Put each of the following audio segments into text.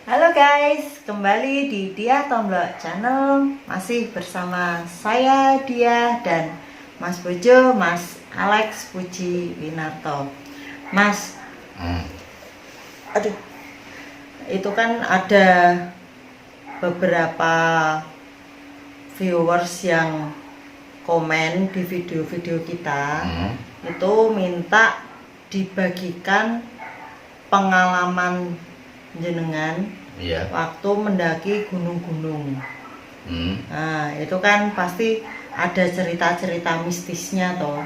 Halo guys, kembali di Dia Tomblok Channel. Masih bersama saya Dia dan Mas Bojo, Mas Alex Puji Winarto. Mas, aduh, itu kan ada beberapa viewers yang komen di video-video kita, itu minta dibagikan pengalaman jenengan waktu mendaki gunung-gunung. Nah, itu kan pasti ada cerita-cerita mistisnya toh.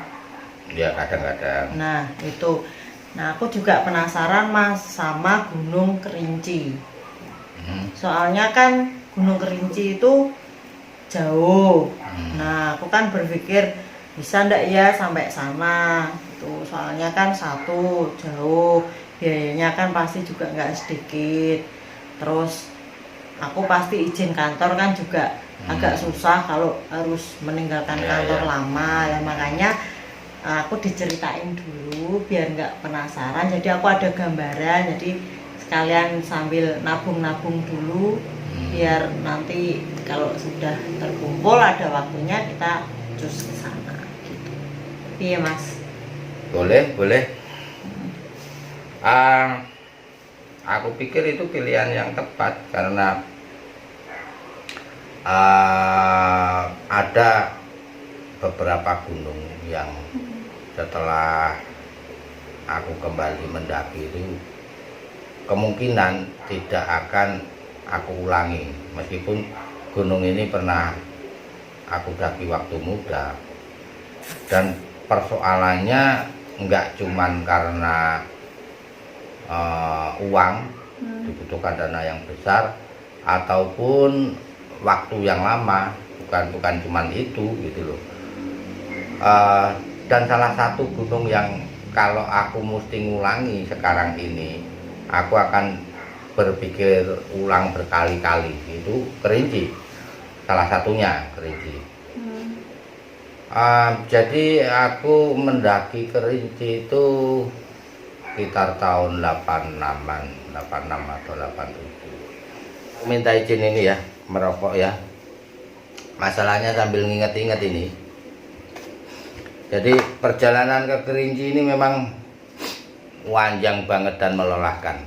Ya, kadang-kadang. Nah, itu. Nah, aku juga penasaran Mas sama Gunung Kerinci. Soalnya kan Gunung Kerinci itu jauh. Nah, aku kan berpikir bisa ndak ya sampai sana. Itu soalnya kan satu jauh, biayanya kan pasti juga nggak sedikit. Terus aku pasti izin kantor kan juga agak susah kalau harus meninggalkan kantor lama ya, makanya aku diceritain dulu biar nggak penasaran. Jadi aku ada gambaran, jadi sekalian sambil nabung-nabung dulu biar nanti kalau sudah terkumpul ada waktunya kita cus ke sana gitu. Iya Mas. Boleh. Aku pikir itu pilihan yang tepat karena ada beberapa gunung yang setelah aku kembali mendaki itu kemungkinan tidak akan aku ulangi, meskipun gunung ini pernah aku daki waktu muda. Dan persoalannya enggak cuman karena uang, dibutuhkan dana yang besar ataupun waktu yang lama, bukan cuman itu gitu loh. Dan salah satu gunung yang kalau aku mesti ngulangi sekarang ini, aku akan berpikir ulang berkali-kali, itu Kerinci, salah satunya Kerinci. Jadi aku mendaki Kerinci itu sekitar tahun 86 atau 87. Minta izin ini ya, merokok ya. Masalahnya sambil nginget-inget ini. Jadi perjalanan ke Kerinci ini memang panjang banget dan melelahkan.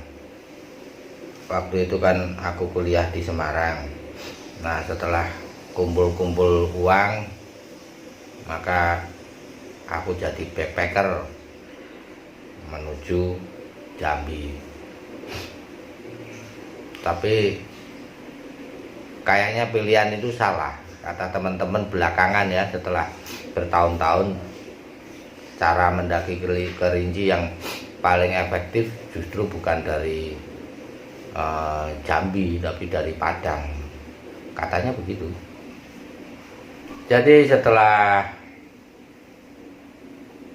Waktu itu kan aku kuliah di Semarang. Nah, setelah kumpul-kumpul uang, maka aku jadi backpacker menuju Jambi. Tapi kayaknya pilihan itu salah, kata teman-teman belakangan ya, setelah bertahun-tahun. Cara mendaki Kerinci yang paling efektif justru bukan dari Jambi tapi dari Padang, katanya begitu. Jadi setelah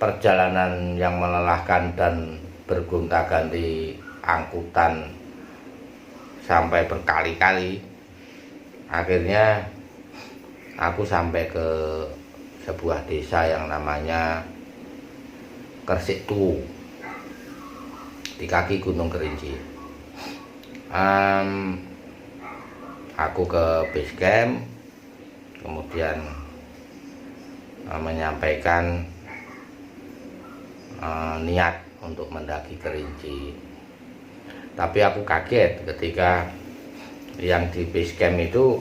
perjalanan yang melelahkan dan bergonta-ganti angkutan sampai berkali-kali, akhirnya aku sampai ke sebuah desa yang namanya Kersik Tuwu di kaki Gunung Kerinci. Aku ke base camp, kemudian menyampaikan niat untuk mendaki Kerinci. Tapi aku kaget ketika yang di base camp itu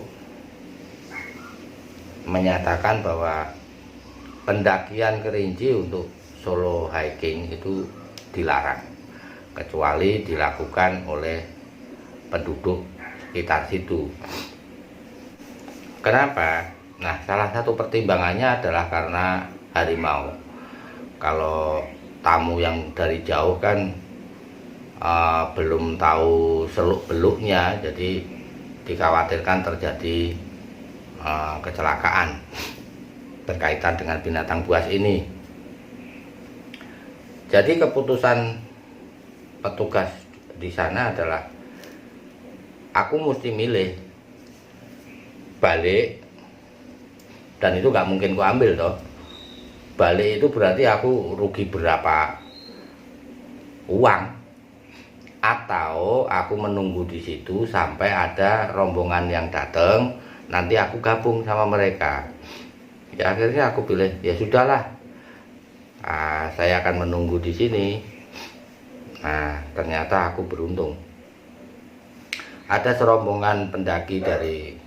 menyatakan bahwa pendakian Kerinci untuk solo hiking itu dilarang, kecuali dilakukan oleh penduduk sekitar situ. Kenapa? Nah, salah satu pertimbangannya adalah karena harimau. Kalau tamu yang dari jauh kan belum tahu seluk-beluknya, jadi dikhawatirkan terjadi kecelakaan berkaitan dengan binatang buas ini. Jadi keputusan petugas di sana adalah aku mesti milih balik, dan itu nggak mungkin ku ambil toh. Balik itu berarti aku rugi berapa uang. atau aku menunggu di situ sampai ada rombongan yang datang, nanti aku gabung sama mereka. Ya akhirnya aku pilih ya sudahlah, saya akan menunggu di sini. Nah ternyata aku beruntung, ada serombongan pendaki dari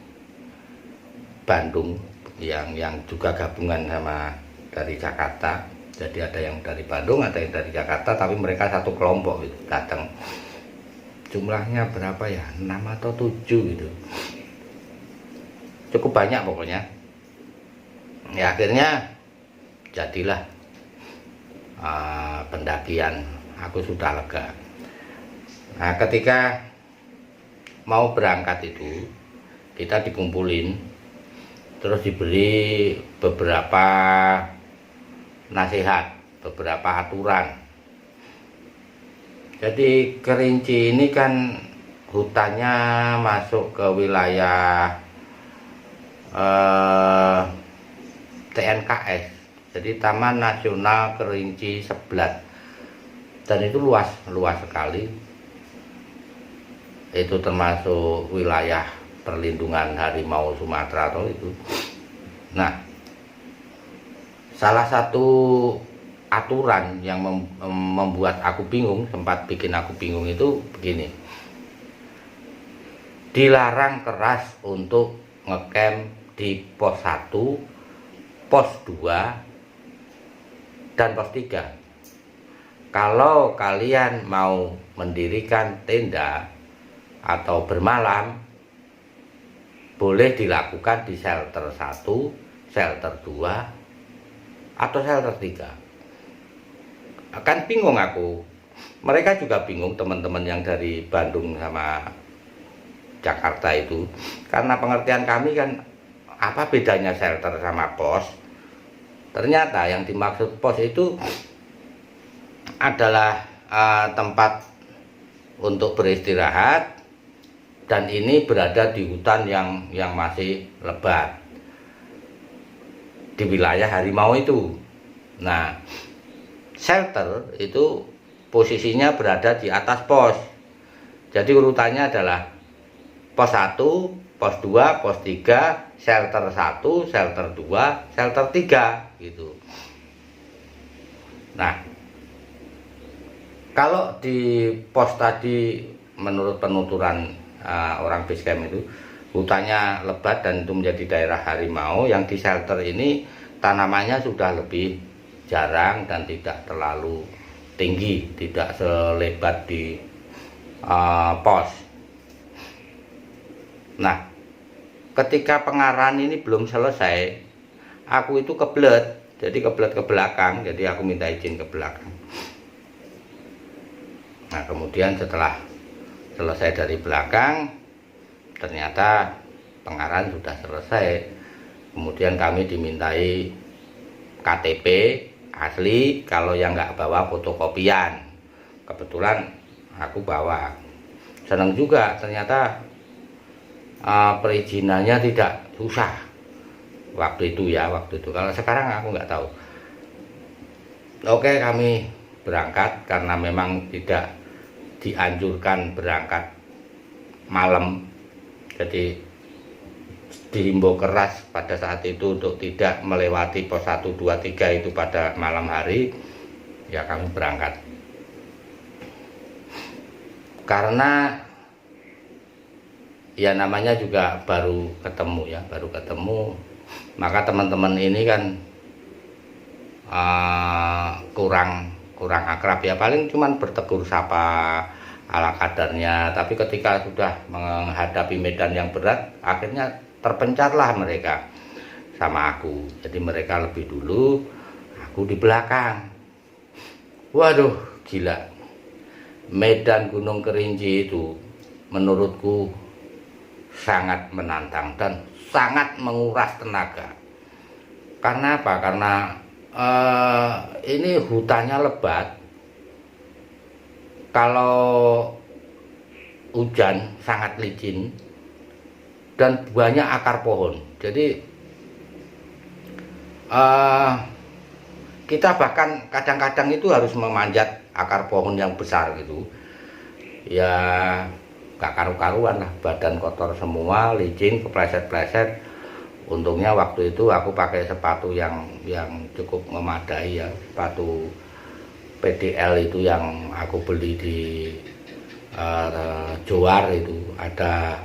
Bandung yang juga gabungan sama dari Jakarta. Jadi ada yang dari Bandung, ada yang dari Jakarta, tapi mereka satu kelompok gitu datang. Jumlahnya berapa ya, 6 atau 7 gitu, cukup banyak pokoknya. Ya akhirnya jadilah pendakian. Aku sudah lega. Nah ketika mau berangkat itu kita dikumpulin, terus diberi beberapa nasihat, beberapa aturan. Jadi Kerinci ini kan hutannya masuk ke wilayah TNKS, jadi Taman Nasional Kerinci Seblat, dan itu luas sekali. Itu termasuk wilayah perlindungan harimau Sumatera atau itu. Nah, salah satu aturan yang membuat aku bingung, sempat bikin aku bingung itu begini. Dilarang keras untuk ngecamp di pos 1, pos 2, dan pos 3. Kalau kalian mau mendirikan tenda atau bermalam, boleh dilakukan di shelter 1, shelter 2, atau shelter 3. Akan bingung aku. Mereka juga bingung, teman-teman yang dari Bandung sama Jakarta itu. Karena pengertian kami kan, apa bedanya shelter sama pos? Ternyata yang dimaksud pos itu adalah tempat untuk beristirahat, dan ini berada di hutan yang masih lebat di wilayah harimau itu. Nah, shelter itu posisinya berada di atas pos. Jadi urutannya adalah pos 1, pos 2, pos 3, shelter 1, shelter 2, shelter 3 gitu. Nah, kalau di pos tadi menurut penuturan orang basecamp itu hutannya lebat dan itu menjadi daerah harimau, yang di shelter ini tanamannya sudah lebih jarang dan tidak terlalu tinggi, tidak selebat di pos. Nah, ketika pengarahan ini belum selesai, aku itu kebelet, jadi kebelet ke belakang, jadi aku minta izin ke belakang. Nah, kemudian setelah selesai dari belakang, ternyata pengarahan sudah selesai. Kemudian kami dimintai KTP asli, kalau yang nggak bawa fotokopian. Kebetulan aku bawa. Senang juga, ternyata perizinannya tidak susah waktu itu ya, Kalau sekarang aku nggak tahu. Oke, kami berangkat karena memang tidak dianjurkan berangkat malam, jadi dihimbau keras pada saat itu untuk tidak melewati pos 1, 2, 3 itu pada malam hari. Ya kami berangkat karena ya namanya juga baru ketemu, maka teman-teman ini kan kurang akrab ya, paling cuman bertegur sapa ala kadarnya. Tapi ketika sudah menghadapi medan yang berat, akhirnya terpencarlah mereka sama aku. Jadi mereka lebih dulu, aku di belakang. Waduh, gila. Medan Gunung Kerinci itu menurutku sangat menantang dan sangat menguras tenaga. Karena apa? Karena ini hutannya lebat. Kalau hujan sangat licin dan banyak akar pohon. Jadi kita bahkan kadang-kadang itu harus memanjat akar pohon yang besar gitu. ya gak karu-karuan lah, badan kotor semua, licin, kepleset-pleset. Untungnya waktu itu aku pakai sepatu yang cukup memadai ya, sepatu PDL itu yang aku beli di Johar. Itu ada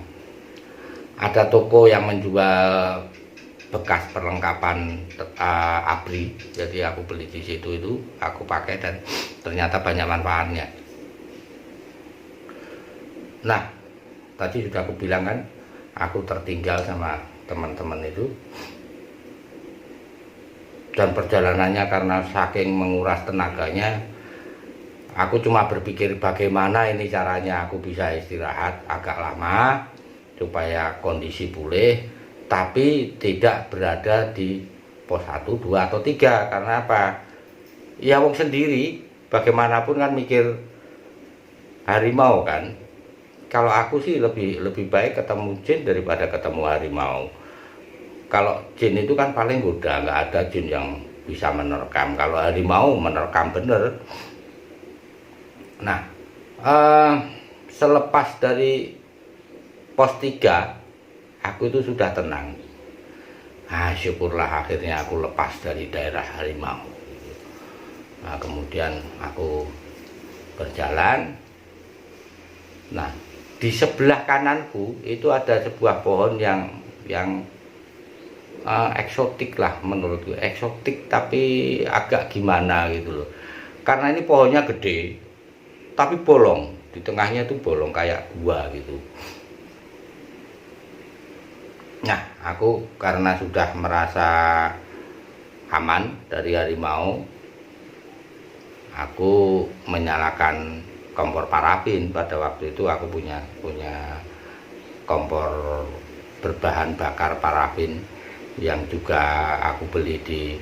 toko yang menjual bekas perlengkapan ABRI, jadi aku beli di situ, itu aku pakai dan ternyata banyak manfaatnya. Nah, tadi sudah aku bilang kan, aku tertinggal sama teman-teman itu, dan perjalanannya karena saking menguras tenaganya, aku cuma berpikir bagaimana ini caranya aku bisa istirahat agak lama supaya kondisi pulih, tapi tidak berada di pos 1, 2, atau 3. Karena apa? Ya wong sendiri, bagaimanapun kan mikir harimau kan. Kalau aku sih lebih baik ketemu jin daripada ketemu harimau. Kalau jin itu kan paling udah nggak ada jin yang bisa menerkam. Kalau harimau menerkam bener. Nah, selepas dari pos 3, aku itu sudah tenang. Nah, syukurlah akhirnya aku lepas dari daerah harimau. Nah, kemudian aku berjalan. Nah, di sebelah kananku itu ada sebuah pohon yang eksotik lah menurutku, eksotik tapi agak gimana gitu loh. Karena ini pohonnya gede, tapi bolong, di tengahnya tuh bolong kayak gua gitu. Nah, aku karena sudah merasa aman dari harimau, aku menyalakan kompor parafin. Pada waktu itu aku punya kompor berbahan bakar parafin yang juga aku beli di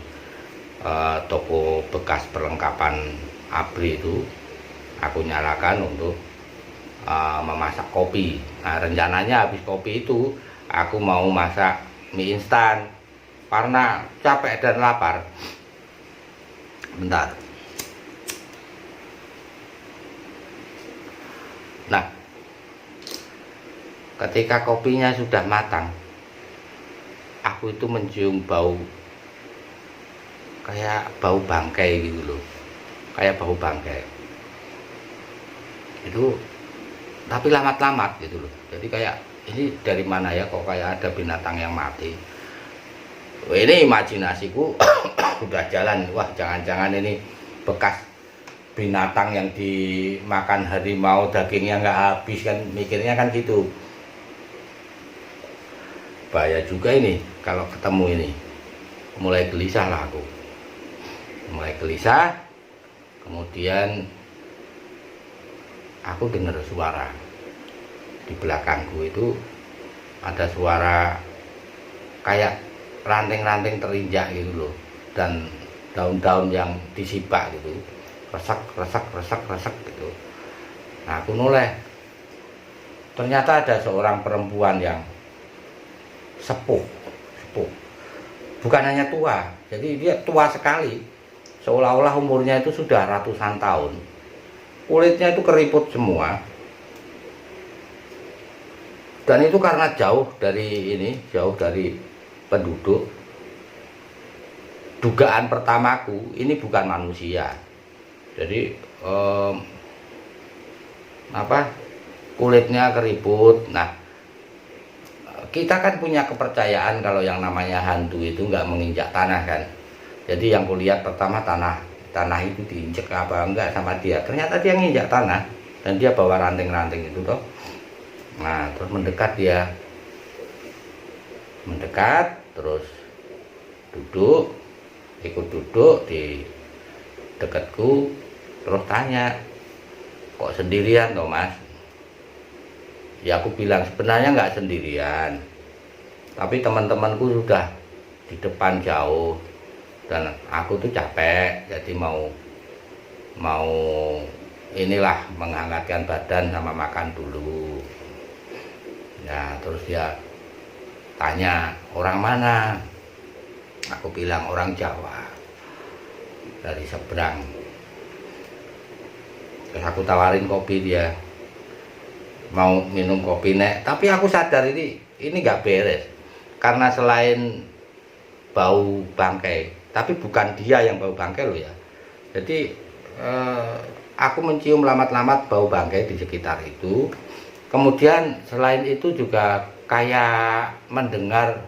toko bekas perlengkapan ABRI itu. Aku nyalakan untuk memasak kopi. Nah, rencananya habis kopi itu aku mau masak mie instan karena capek dan lapar. Bentar. Nah, ketika kopinya sudah matang, aku itu mencium bau kayak bau bangkai gitu loh, kayak bau bangkai itu, tapi lamat-lamat gitu loh. Jadi kayak ini dari mana ya, kok kayak ada binatang yang mati. Ini imajinasiku udah jalan, wah jangan-jangan ini bekas binatang yang dimakan harimau, dagingnya nggak habis kan, mikirnya kan gitu. Bahaya juga ini kalau ketemu ini. Mulai gelisah lah aku, mulai gelisah. Kemudian aku dengar suara di belakangku, itu ada suara kayak ranting-ranting terinjak gitu loh, dan daun-daun yang disibak gitu, resak gitu. Nah, aku noleh, ternyata ada seorang perempuan yang sepuh, bukan hanya tua, jadi dia tua sekali, seolah-olah umurnya itu sudah ratusan tahun. Kulitnya itu keriput semua, dan itu karena jauh dari penduduk. Dugaan pertamaku, ini bukan manusia. Jadi kulitnya keriput. Nah, kita kan punya kepercayaan kalau yang namanya hantu itu nggak menginjak tanah kan. Jadi yang kulihat pertama tanah itu diinjek apa enggak sama dia. Ternyata dia nginjak tanah, dan dia bawa ranting-ranting itu toh. Nah, terus mendekat terus ikut duduk di dekatku, terus tanya, kok sendirian toh mas? Ya aku bilang sebenarnya nggak sendirian, tapi teman-temanku sudah di depan jauh, dan aku tuh capek, jadi mau inilah menghangatkan badan sama makan dulu. Ya terus dia tanya, orang mana? Aku bilang orang Jawa, dari seberang. Terus aku tawarin kopi dia, mau minum kopi nek, tapi aku sadar ini nggak beres, karena selain bau bangkai, tapi bukan dia yang bau bangkai loh ya. Jadi aku mencium lamat-lamat bau bangkai di sekitar itu. Kemudian selain itu juga kayak mendengar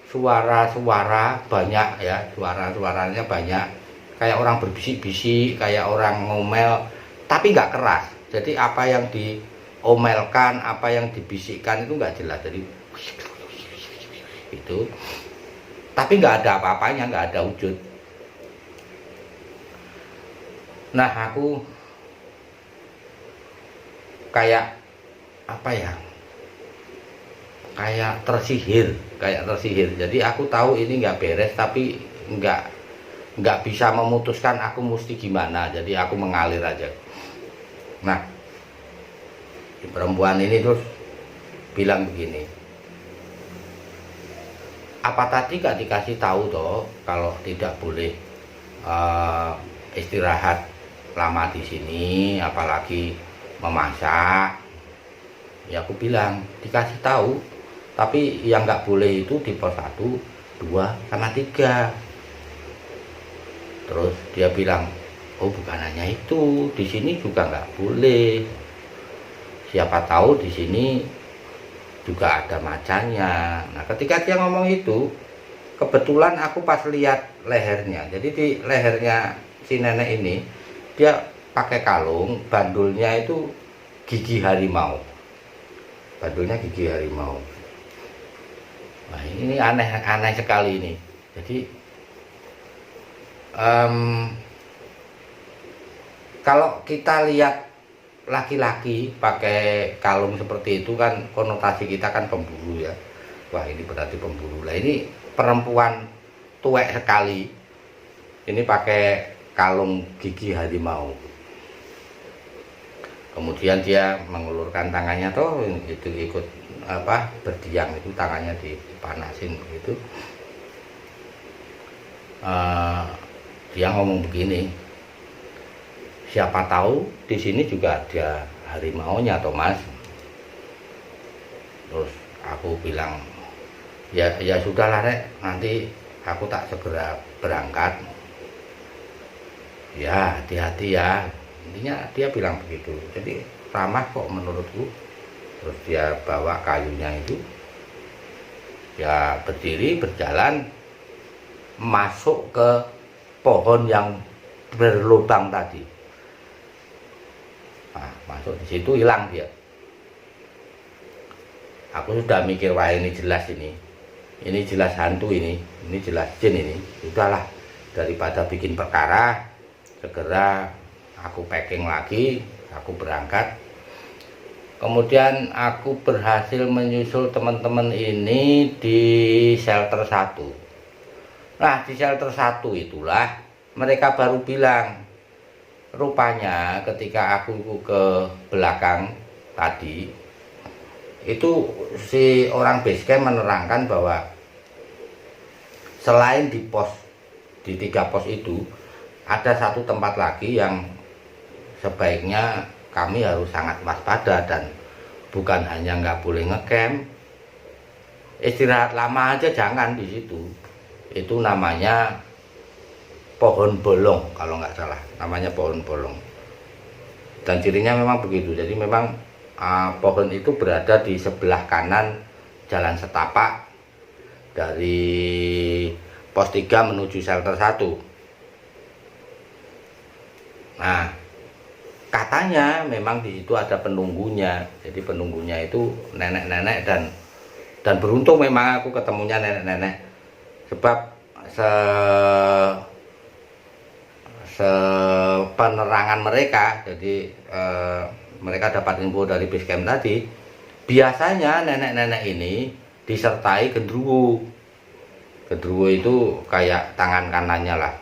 suara-suara banyak ya, suaranya banyak, kayak orang berbisik-bisik, kayak orang ngomel, tapi nggak keras. Jadi apa yang diomelkan, apa yang dibisikkan itu nggak jelas. Jadi itu, tapi nggak ada apa-apanya, nggak ada wujud. Nah, aku kayak apa ya, kayak tersihir. Jadi aku tahu ini nggak beres, tapi nggak bisa memutuskan aku mesti gimana. Jadi aku mengalir aja. Nah, perempuan ini terus bilang begini, apa tadi gak dikasih tahu toh kalau tidak boleh istirahat lama di sini, apalagi memasak. Ya aku bilang dikasih tahu, tapi yang nggak boleh itu di pos 1, 2, sama 3. Terus dia bilang, oh bukan hanya itu, di sini juga nggak boleh. Siapa tahu di sini juga ada macannya. Nah, ketika dia ngomong itu, kebetulan aku pas lihat lehernya. Jadi di lehernya si nenek ini, dia pakai kalung, bandulnya itu gigi harimau. Bandulnya gigi harimau. Nah, ini aneh sekali ini. Jadi kalau kita lihat laki-laki pakai kalung seperti itu kan konotasi kita kan pemburu ya. Wah, ini berarti pemburu. Lah ini perempuan tuwek sekali. Ini pakai kalung gigi harimau. Kemudian dia mengulurkan tangannya toh itu ikut apa berdiam, itu tangannya dipanasin begitu. Dia ngomong begini, siapa tahu di sini juga ada harimaunya Thomas. Terus aku bilang, ya sudahlah Rek, nanti aku tak segera berangkat. Ya hati-hati ya, intinya dia bilang begitu. Jadi ramah kok menurutku. Terus dia bawa kayunya itu, ya berdiri berjalan masuk ke pohon yang berlubang tadi. Nah, masuk di situ hilang dia. Aku sudah mikir, wah ini jelas ini jelas hantu ini jelas jin ini. Sudahlah, daripada bikin perkara, segera aku packing lagi, aku berangkat. Kemudian aku berhasil menyusul teman-teman ini di shelter 1. Nah, di shelter 1 itulah mereka baru bilang, rupanya ketika aku ke belakang tadi, itu si orang basecamp menerangkan bahwa selain di 3 pos itu, ada satu tempat lagi yang sebaiknya kami harus sangat waspada, dan bukan hanya nggak boleh ngecamp, istirahat lama aja jangan di situ. Itu namanya pohon bolong kalau nggak salah, namanya pohon bolong. Dan cirinya memang begitu. Jadi memang pohon itu berada di sebelah kanan jalan setapak dari pos 3 menuju shelter 1. Nah, katanya memang di situ ada penunggunya. Jadi penunggunya itu nenek-nenek, dan beruntung memang aku ketemunya nenek-nenek, sebab penerangan mereka. Jadi mereka dapat info dari basecamp tadi, biasanya nenek-nenek ini disertai gendruwo. Gendruwo itu kayak tangan kanannya lah.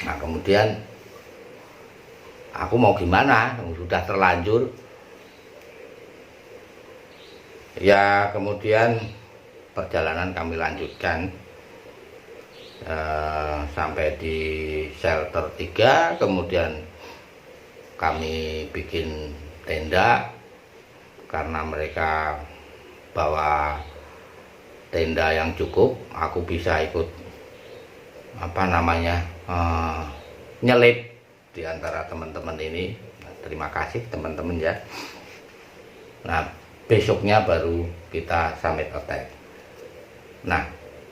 Nah, kemudian aku mau gimana, sudah terlanjur. Ya kemudian perjalanan kami lanjutkan sampai di shelter 3. Kemudian kami bikin tenda karena mereka bawa tenda yang cukup, aku bisa ikut nyelip di antara teman-teman ini. Terima kasih teman-teman ya. Nah, besoknya baru kita summit attack. Nah,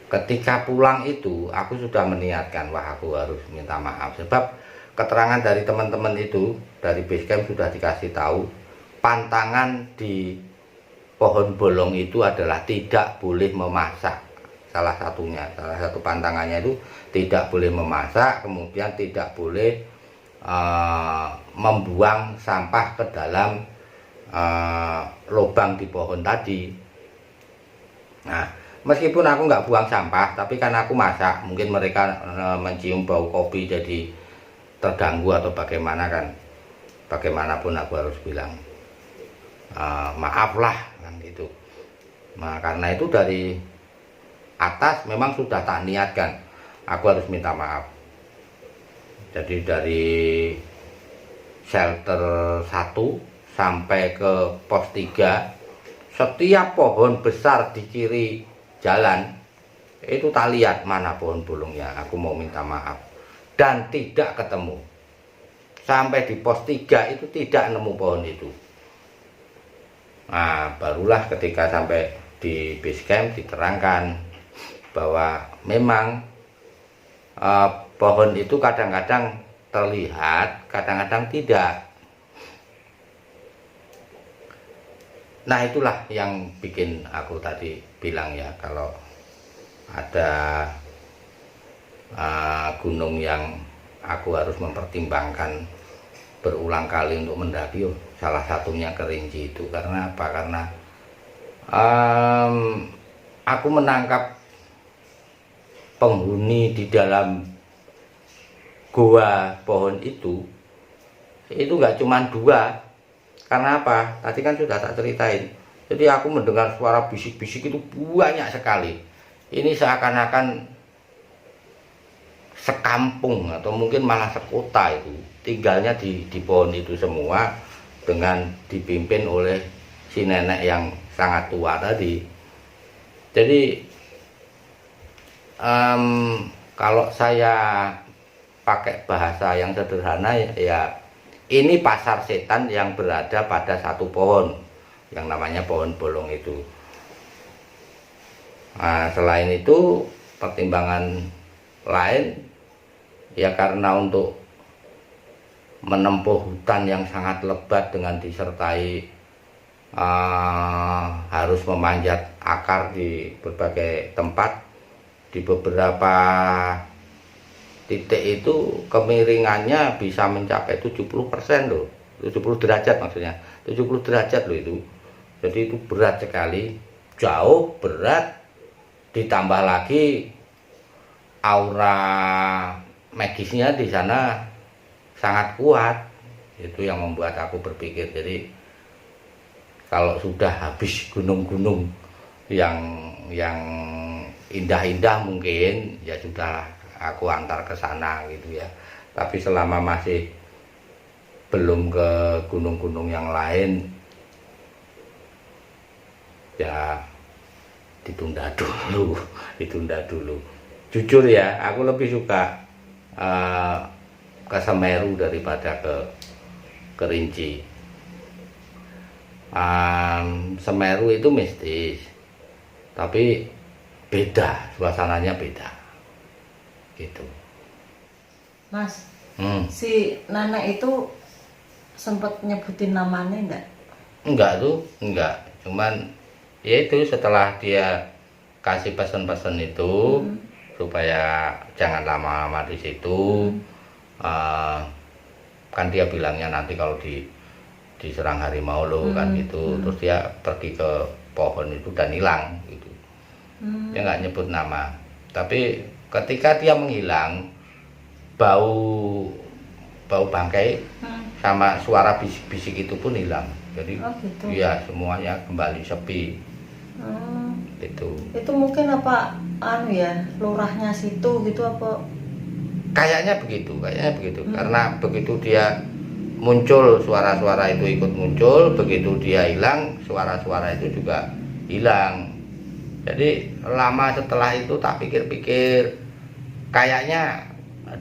ketika pulang itu aku sudah meniatkan, wah aku harus minta maaf, sebab keterangan dari teman-teman itu dari base camp sudah dikasih tahu pantangan di pohon bolong itu adalah tidak boleh memasak. Salah satu pantangannya itu tidak boleh memasak, kemudian tidak boleh membuang sampah ke dalam lubang di pohon tadi. Nah, meskipun aku nggak buang sampah, tapi kan aku masak, mungkin mereka mencium bau kopi jadi terganggu atau bagaimana kan. Bagaimanapun aku harus bilang maaf lah kan gitu. Nah, karena itu dari atas memang sudah tak niatkan, aku harus minta maaf. Jadi dari shelter 1 sampai ke pos 3, setiap pohon besar di kiri jalan itu tak lihat mana pohon bolongnya. Aku mau minta maaf dan tidak ketemu. Sampai di pos 3 itu tidak nemu pohon itu. Nah, barulah ketika sampai di base camp diterangkan bahwa memang pohon itu kadang-kadang terlihat, kadang-kadang tidak. Nah, itulah yang bikin aku tadi bilang ya, kalau ada gunung yang aku harus mempertimbangkan berulang kali untuk mendaki, salah satunya Kerinci itu. Karena apa? Karena aku menangkap penghuni di dalam goa pohon itu nggak cuma 2. Karena apa? Tadi kan sudah tak ceritain. Jadi aku mendengar suara bisik-bisik itu banyak sekali. Ini seakan-akan sekampung atau mungkin malah sekota itu tinggalnya di pohon itu semua, dengan dipimpin oleh si nenek yang sangat tua tadi. Jadi kalau saya pakai bahasa yang sederhana ya, ini pasar setan yang berada pada satu pohon yang namanya pohon bolong itu. Nah, selain itu pertimbangan lain ya, karena untuk menempuh hutan yang sangat lebat dengan disertai harus memanjat akar di berbagai tempat. Di beberapa titik itu kemiringannya bisa mencapai 70% loh, 70 derajat maksudnya, 70 derajat loh itu. Jadi itu berat sekali, jauh, berat, ditambah lagi aura magisnya di sana sangat kuat. Itu yang membuat aku berpikir, jadi kalau sudah habis gunung-gunung yang indah-indah mungkin ya sudah aku antar ke sana gitu ya. Tapi selama masih belum ke gunung-gunung yang lain ya ditunda dulu. Jujur ya, aku lebih suka ke Semeru daripada ke Kerinci. Semeru itu mistis, tapi beda, suasananya beda gitu. Mas, si nenek itu sempat nyebutin namanya enggak? Enggak, cuman ya itu setelah dia kasih pesan-pesan itu supaya jangan lama-lama di situ. Kan dia bilangnya nanti kalau diserang harimau lo kan gitu. Terus dia pergi ke pohon itu dan hilang gitu. Dia nggak nyebut nama, tapi ketika dia menghilang, bau bangkai sama suara bisik-bisik itu pun hilang. Jadi gitu. Ya semuanya kembali sepi. Itu mungkin apa lurahnya situ gitu apa? Kayaknya begitu. Karena begitu dia muncul suara-suara itu ikut muncul, begitu dia hilang suara-suara itu juga hilang. Jadi lama setelah itu tak pikir-pikir, kayaknya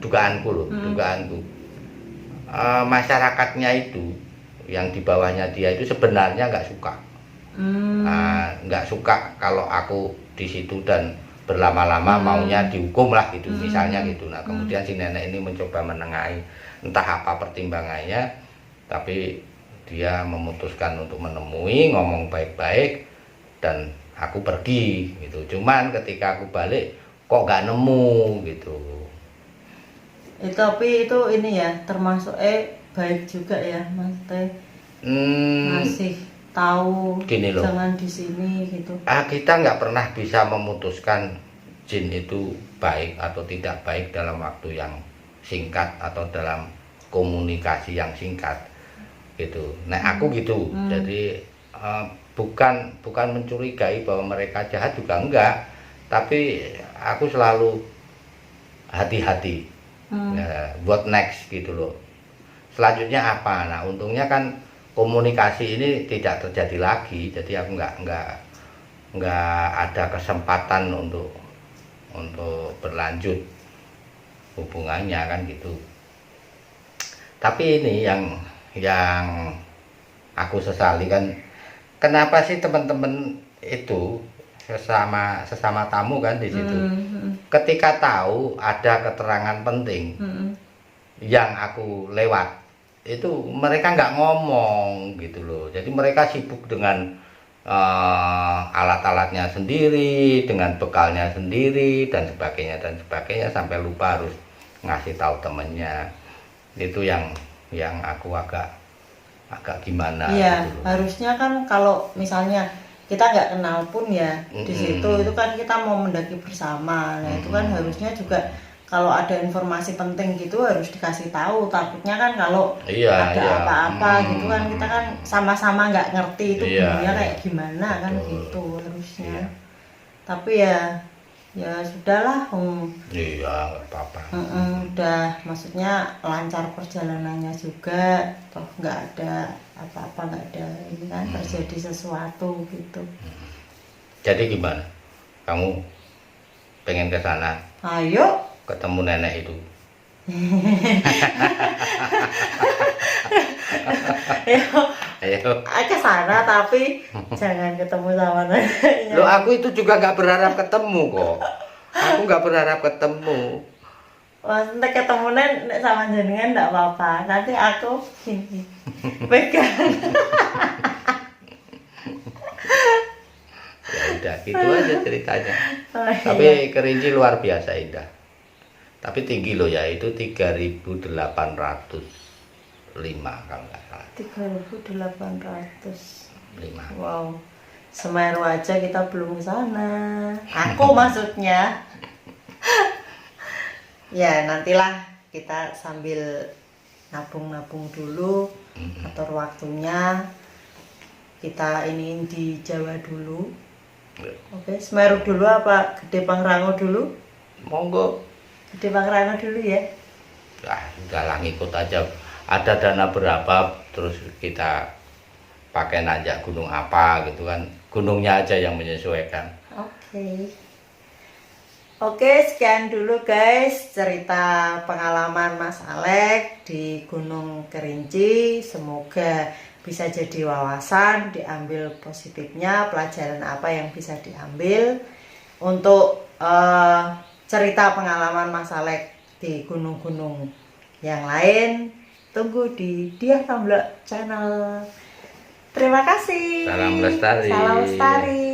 dugaanku loh, dugaanku masyarakatnya itu yang di bawahnya dia itu sebenarnya nggak suka, nggak suka kalau aku di situ dan berlama-lama maunya dihukum lah gitu misalnya gitu. Nah kemudian si nenek ini mencoba menengahi, entah apa pertimbangannya, tapi dia memutuskan untuk menemui, ngomong baik-baik, dan aku pergi gitu. Cuman ketika aku balik kok nggak nemu gitu. Tapi itu ini ya termasuk baik juga ya Mas Teh, masih tahu gini loh, jangan di sini gitu. Kita nggak pernah bisa memutuskan jin itu baik atau tidak baik dalam waktu yang singkat atau dalam komunikasi yang singkat gitu. Nah aku gitu, jadi bukan mencurigai bahwa mereka jahat juga enggak, tapi aku selalu hati-hati buat next gitu loh. Selanjutnya apa? Nah untungnya kan komunikasi ini tidak terjadi lagi, jadi aku nggak ada kesempatan untuk berlanjut hubungannya kan gitu. Tapi ini yang aku sesali kan, kenapa sih teman-teman itu sesama tamu kan di situ, ketika tahu ada keterangan penting yang aku lewat itu mereka nggak ngomong gitu loh. Jadi mereka sibuk dengan alat-alatnya sendiri, dengan bekalnya sendiri dan sebagainya sampai lupa harus ngasih tahu temennya. Itu yang aku agak gimana. Iya, gitu loh. harusnya kan kalau misalnya kita nggak kenal pun ya di situ itu kan kita mau mendaki bersama. Nah itu kan harusnya juga kalau ada informasi penting gitu harus dikasih tahu. Takutnya kan kalau ada apa-apa gitu kan kita kan sama-sama nggak ngerti itu bunyinya kayak gimana. Betul. Kan gitu harusnya. Tapi ya sudahlah. Iya nggak apa-apa. Udah maksudnya lancar perjalanannya juga, toh nggak ada apa-apa, nggak ada ini kan terjadi sesuatu gitu. Jadi gimana? Kamu pengen ke sana? Ayo. Ketemu nenek itu. Ayo. Ke sana tapi jangan ketemu sama neneknya. Loh aku itu juga nggak berharap ketemu kok. Aku nggak berharap ketemu. Nanti ketemu nenek sama jenengan nggak apa-apa. Nanti aku pegang. Ya udah gitu aja ceritanya. Tapi Kerinci luar biasa indah. Tapi tinggi loh ya, itu 3.805 kalau nggak salah. 3.805. Wow. Semeru aja kita belum ke sana. Aku maksudnya. Ya nantilah kita sambil nabung-nabung dulu, atur waktunya. Kita ini di Jawa dulu. Oke, Semeru dulu apa Gede Pangrango dulu? Monggo. Gede Pangrango dulu ya. Udah lah ngikut aja. Ada dana berapa terus kita pakai nanjak gunung apa gitu kan. Gunungnya aja yang menyesuaikan. Oke, sekian dulu guys cerita pengalaman Mas Alek di Gunung Kerinci. Semoga bisa jadi wawasan, diambil positifnya, pelajaran apa yang bisa diambil untuk cerita pengalaman Mas Alek di gunung-gunung yang lain. Tunggu di Diah Tambak Channel. Terima kasih. Salam lestari. Salam lestari.